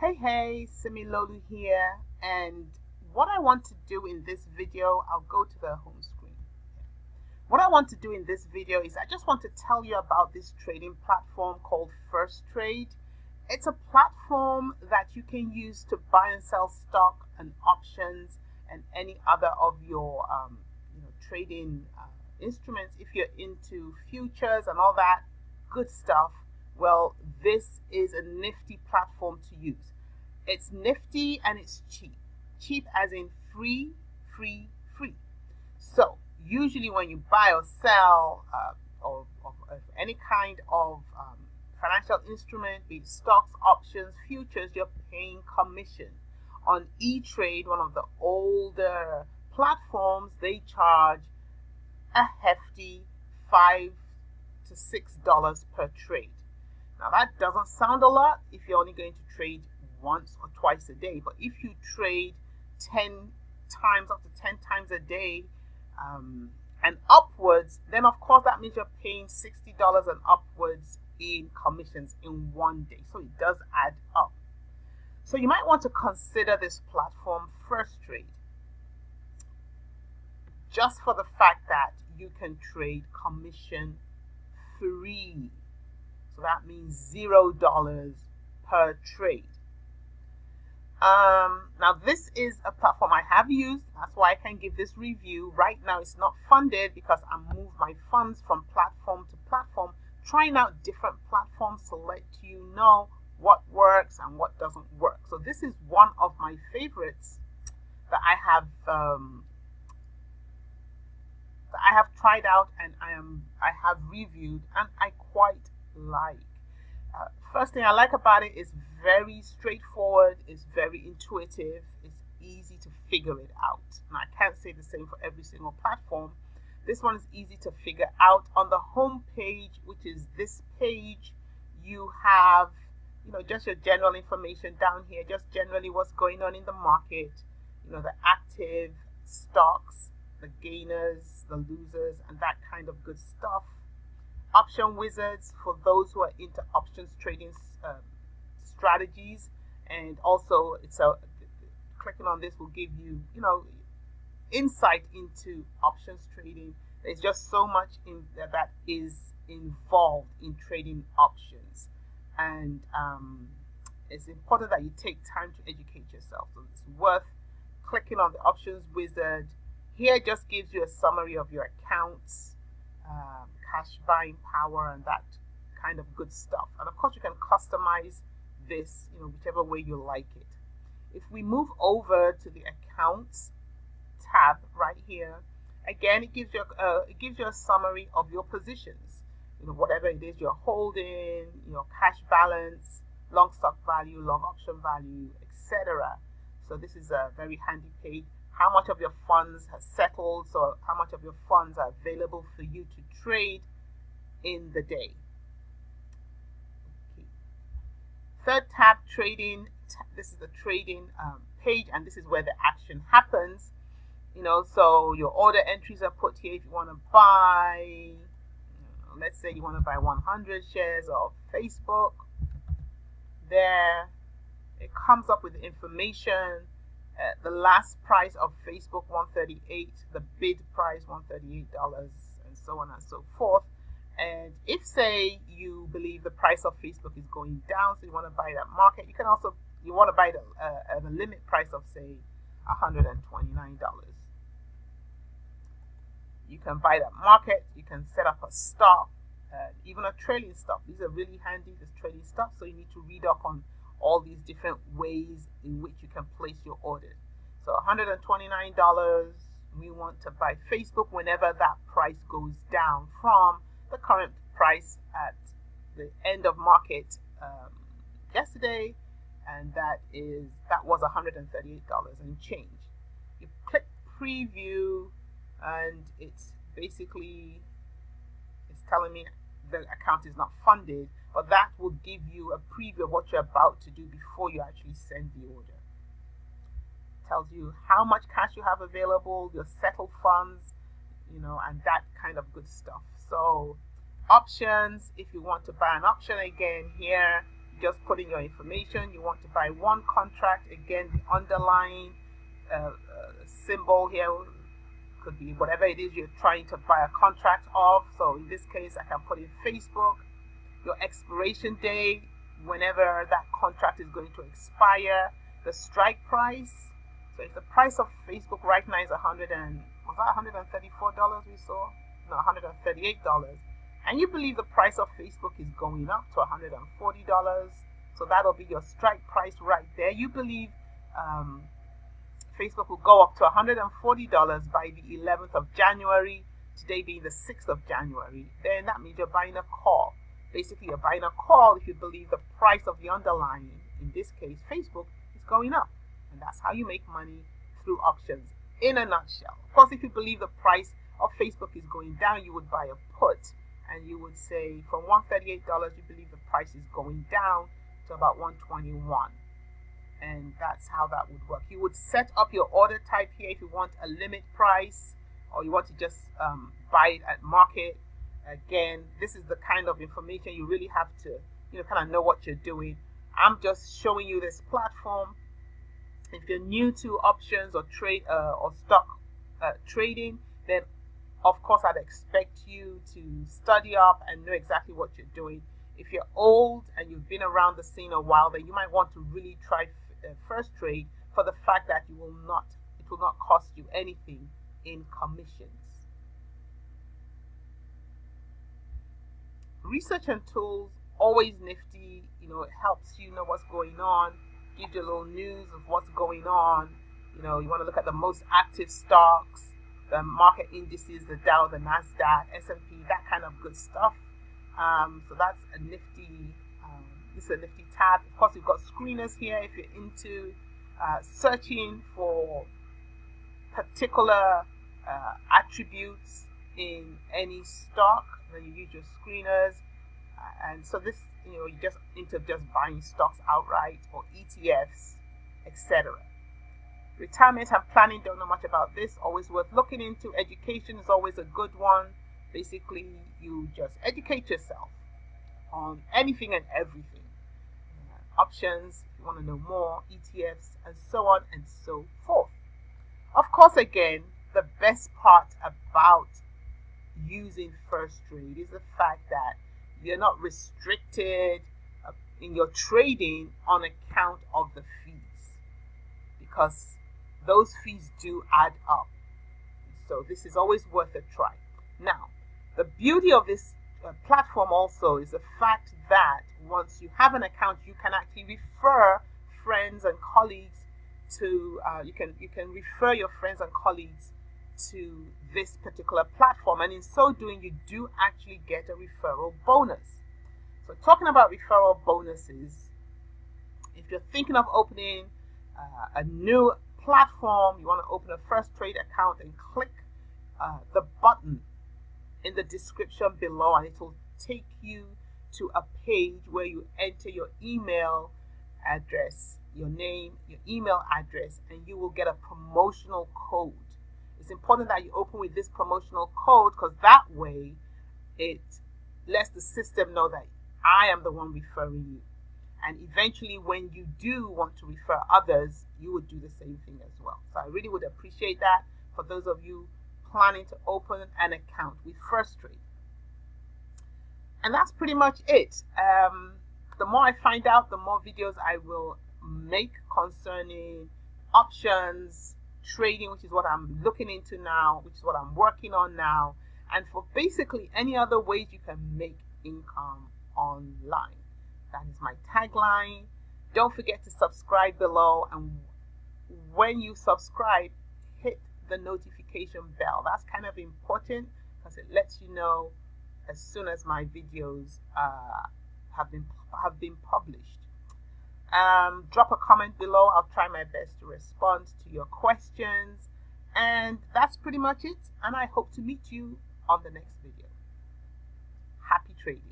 Hey, Similolu here, and what I want to do in this video, I'll go to the home screen. What I want to do in this video is I just want to tell you about this trading platform called FIRSTRADE. It's a platform that you can use to buy and sell stock and options and any other of your trading instruments. If you're into futures and all that good stuff, well, this is a nifty platform to use. It's nifty and it's cheap. Cheap as in free. So usually when you buy or sell of any kind of financial instrument, be it stocks, options, futures, you're paying commission. On E-Trade, one of the older platforms, they charge a hefty $5 to $6 per trade. Now that doesn't sound a lot if you're only going to trade once or twice a day, but if you trade 10 times, up to 10 times a day and upwards, then of course that means you're paying $60 and upwards in commissions in one day. So it does add up. So you might want to consider this platform FIRSTRADE, just for the fact that you can trade commission free. So that means $0 per trade. Now this is a platform I have used. That's why I can give this review. Right now it's not funded because I moved my funds from platform to platform, trying out different platforms to let you know what works and what doesn't work. So this is one of my favorites that I have tried out and I have reviewed and I quite like. First thing I like about it is very straightforward, it's very intuitive, it's easy to figure it out. And I can't say the same for every single platform. This one is easy to figure out. On the home page, which is this page, you have just your general information down here, just generally what's going on in the market, the active stocks, the gainers, the losers, and that kind of good stuff. Option wizards for those who are into options trading strategies, and also clicking on this will give you insight into options trading. There's just so much that is involved in trading options, and it's important that you take time to educate yourself. So it's worth clicking on the options wizard. Here it just gives you a summary of your accounts, cash buying power, and that kind of good stuff. And of course you can customize this whichever way you like it. If we move over to the accounts tab right here, again it gives you a summary of your positions, whatever it is you're holding, your cash balance, long stock value, long option value, etc. So this is a very handy page. How much of your funds has settled, so how much of your funds are available for you to trade in the day. Okay. Third tab, trading. This is the trading page, and this is where the action happens. So your order entries are put here. If you want to buy, let's say you want to buy 100 shares of Facebook, there it comes up with the information. The last price of Facebook, $138, the bid price, $138, and so on and so forth. And if, say, you believe the price of Facebook is going down, so you want to buy that market, you want to buy the limit price of, say, $129. You can buy that market, you can set up a stop, even a trailing stop. These are really handy, this trailing stop, so you need to read up on all these different ways in which you can place your orders. So $129, we want to buy Facebook whenever that price goes down from the current price at the end of market yesterday, and that was $138 and change. You click preview, and it's telling me the account is not funded, but that will give you a preview of what you're about to do before you actually send the order. It tells you how much cash you have available, your settled funds, and that kind of good stuff. So options, if you want to buy an option, again here just put in your information. You want to buy one contract. Again, the underlying symbol here could be whatever it is you're trying to buy a contract of. So in this case, I can put in Facebook, your expiration date, whenever that contract is going to expire, the strike price. So if the price of Facebook right now is $134 we saw? No, $138. And you believe the price of Facebook is going up to $140. So that'll be your strike price right there. You believe Facebook will go up to $140 by the 11th of January, today being the 6th of January. Then that means you're buying a call. Basically, you're buying a call if you believe the price of the underlying, in this case, Facebook, is going up. And that's how you make money through options, in a nutshell. Of course, if you believe the price of Facebook is going down, you would buy a put. And you would say from $138, you believe the price is going down to about $121. And that's how that would work. You would set up your order type here if you want a limit price, or you want to just buy it at market. Again, this is the kind of information you really have to, kind of know what you're doing. I'm just showing you this platform. If you're new to options or trade or stock trading, then of course I'd expect you to study up and know exactly what you're doing. If you're old and you've been around the scene a while, then you might want to really try FIRSTRADE for the fact that it will not cost you anything in commissions. Research and tools, always nifty. It helps you know what's going on, gives you a little news of what's going on. You want to look at the most active stocks, the market indices, the Dow, the Nasdaq, S&P, that kind of good stuff. So that's a nifty. This is a nifty tab. Of course, we've got screeners here if you're into searching for particular attributes in any stock. Then you use your screeners, and so this, you just into just buying stocks outright or ETFs, etc. Retirement and planning, don't know much about this. Always worth looking into. Education is always a good one. Basically, you just educate yourself on anything and everything. Options, if you want to know more, ETFs, and so on and so forth. Of course, again, the best part about using FIRSTRADE is the fact that you're not restricted in your trading on account of the fees, because those fees do add up. So this is always worth a try. Now, the beauty of this platform also is the fact that once you have an account, you can actually refer friends and colleagues to you can refer your friends and colleagues to this particular platform, and in so doing you do actually get a referral bonus. So talking about referral bonuses, if you're thinking of opening a new platform, you want to open a FIRSTRADE account, and click the button in the description below, and it will take you to a page where you enter your email address, your name, your email address, and you will get a promotional code. It's important that you open with this promotional code, because that way it lets the system know that I am the one referring you. And eventually, when you do want to refer others, you would do the same thing as well. So I really would appreciate that for those of you planning to open an account with FIRSTRADE. And that's pretty much it. The more I find out, the more videos I will make concerning options trading, which is what I'm looking into now, which is what I'm working on now, and for basically any other ways you can make income online. That is my tagline. Don't forget to subscribe below, and when you subscribe, hit the notification bell. That's kind of important because it lets you know as soon as my videos have been published. Drop a comment below. I'll try my best to respond to your questions. And that's pretty much it. And I hope to meet you on the next video. Happy trading.